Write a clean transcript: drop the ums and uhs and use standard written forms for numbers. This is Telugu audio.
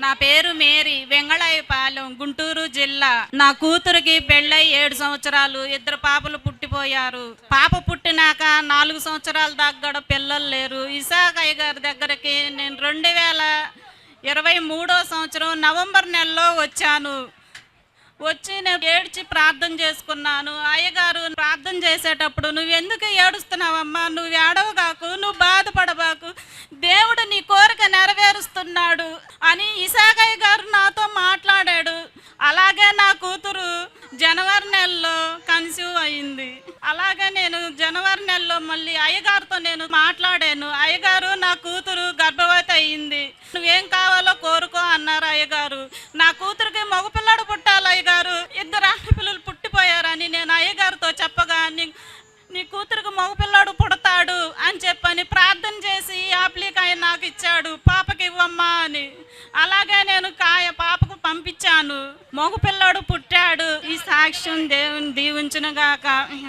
నా పేరు మేరీ, వెంగళాయపాలెం, గుంటూరు జిల్లా. నా కూతురికి పెళ్ళై 7 సంవత్సరాలు, 2 పాపలు పుట్టిపోయారు. పాప పుట్టినాక 4 సంవత్సరాల దాకా కూడా పిల్లలు లేరు. ఇసాకయ్య గారి దగ్గరికి నేను 2023 సంవత్సరం నవంబర్ నెలలో వచ్చాను. వచ్చి నేను ఏడ్చి ప్రార్థన చేసుకున్నాను. అయ్యగారు ప్రార్థన చేసేటప్పుడు, నువ్వు ఎందుకు ఏడుస్తున్నావమ్మా, నువ్వు ఏడవగాకు, నువ్వు బాధపడబాకు, దేవుడు నీ కోరిక నెరవేరుస్తున్నాడు అని ఇసాకయ్య గారు నాతో మాట్లాడాడు. అలాగే నా కూతురు జనవరి నెలలో కన్సీవ్ అయింది. అలాగే నేను జనవరి నెలలో మళ్ళీ అయ్యగారితో నేను మాట్లాడాను. అయ్యగారు, నా కూతురు గర్భవతి అయ్యింది, నువ్వేం కావాలో కోరుకో అన్నారు అయ్యగారు. నా కూతురికి మగపిల్లడు పుట్టాలి అయ్యగారు, 2 ఆడపిల్లలు పుట్టిపోయారని నేను అయ్యగారితో చెప్పగా, నీ కూతురికి మగపిల్లాడు పుడతాడు అని చెప్పని ప్రార్థన చేసి యాప్లికాయ నాకు ఇచ్చాడు, పాపకి ఇవ్వమ్మా అని. అలాగే నేను పాపకు పంపించాను, మగపిల్లాడు పుట్టాడు. ఈ సాక్ష్యం దేవుని దీవించును గాక.